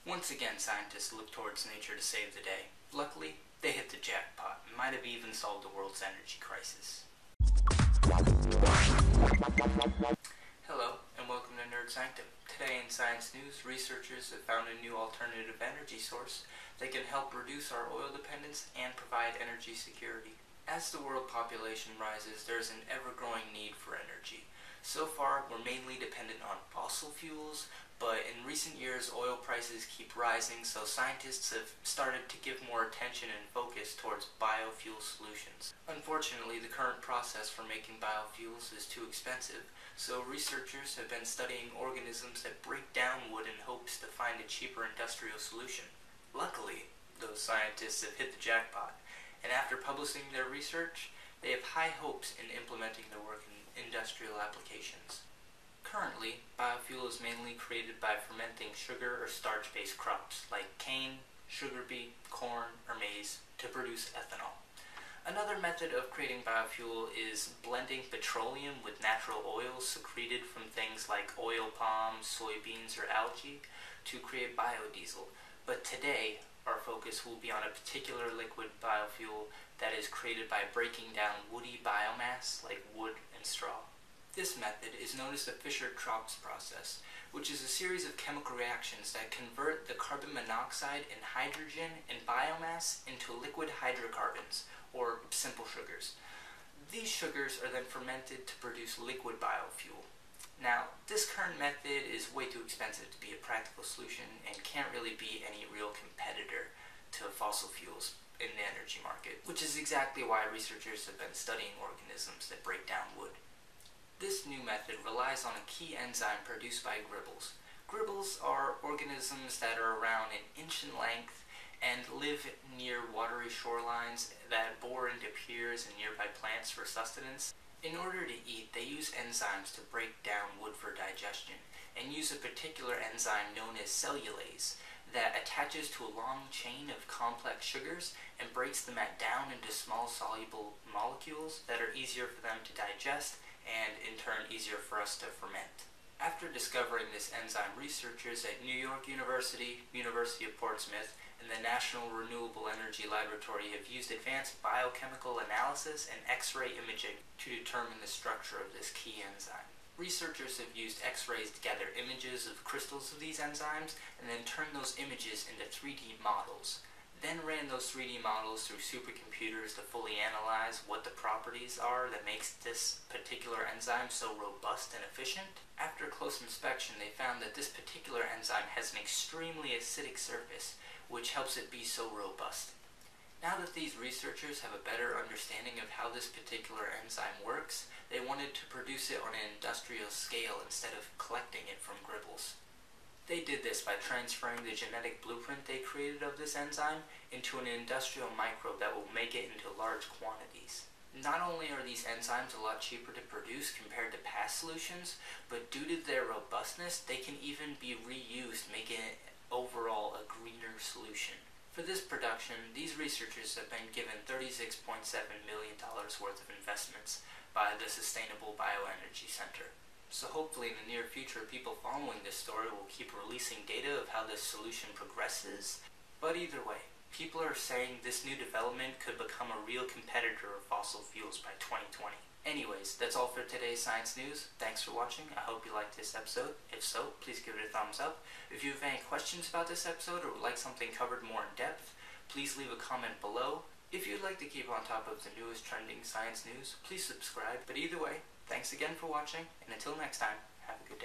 Once again, scientists look towards nature to save the day. Luckily, they hit the jackpot and might have even solved the world's energy crisis. Hello, and welcome to Nerd Sanctum. Today in Science News, researchers have found a new alternative energy source that can help reduce our oil dependence and provide energy security. As the world population rises, there is an ever-growing need for energy. So far, we're mainly dependent on fossil fuels, but in recent years, oil prices keep rising, so scientists have started to give more attention and focus towards biofuel solutions. Unfortunately, the current process for making biofuels is too expensive, so researchers have been studying organisms that break down wood in hopes to find a cheaper industrial solution. Luckily, those scientists have hit the jackpot, and after publishing their research, they have high hopes in implementing their work in industrial applications. Currently, biofuel is mainly created by fermenting sugar or starch-based crops like cane, sugar beet, corn, or maize to produce ethanol. Another method of creating biofuel is blending petroleum with natural oils secreted from things like oil palms, soybeans, or algae to create biodiesel. But today, our focus will be on a particular liquid biofuel that is created by breaking down woody biomass like wood and straw. This method is known as the Fischer-Tropsch process, which is a series of chemical reactions that convert the carbon monoxide and hydrogen in biomass into liquid hydrocarbons, or simple sugars. These sugars are then fermented to produce liquid biofuel. Now, this current method is way too expensive to be a practical solution and can't really be any real competitor to fossil fuels in the energy market, which is exactly why researchers have been studying organisms that break down wood. This new method relies on a key enzyme produced by gribbles. Gribbles are organisms that are around an inch in length and live near watery shorelines that bore into piers and nearby plants for sustenance. In order to eat, they use enzymes to break down wood for digestion, and use a particular enzyme known as cellulase that attaches to a long chain of complex sugars and breaks them down into small soluble molecules that are easier for them to digest and in turn easier for us to ferment. After discovering this enzyme, researchers at New York University, University of Portsmouth, and the National Renewable Energy Laboratory have used advanced biochemical analysis and X-ray imaging to determine the structure of this key enzyme. Researchers have used X-rays to gather images of crystals of these enzymes and then turn those images into 3D models. Then ran those 3D models through supercomputers to fully analyze what the properties are that makes this particular enzyme so robust and efficient. After close inspection, they found that this particular enzyme has an extremely acidic surface, which helps it be so robust. Now that these researchers have a better understanding of how this particular enzyme works, they wanted to produce it on an industrial scale instead of collecting it from gribbles. They did this by transferring the genetic blueprint they created of this enzyme into an industrial microbe that will make it into large quantities. Not only are these enzymes a lot cheaper to produce compared to past solutions, but due to their robustness, they can even be reused, making it overall a greener solution. For this production, these researchers have been given $36.7 million worth of investments by the Sustainable Bioenergy Center. So hopefully in the near future, people following this story will keep releasing data of how this solution progresses. But either way, people are saying this new development could become a real competitor of fossil fuels by 2020. Anyways, that's all for today's Science News. Thanks for watching. I hope you liked this episode. If so, please give it a thumbs up. If you have any questions about this episode or would like something covered more in depth, please leave a comment below. If you'd like to keep on top of the newest trending science news, please subscribe. But either way, thanks again for watching, and until next time, have a good day.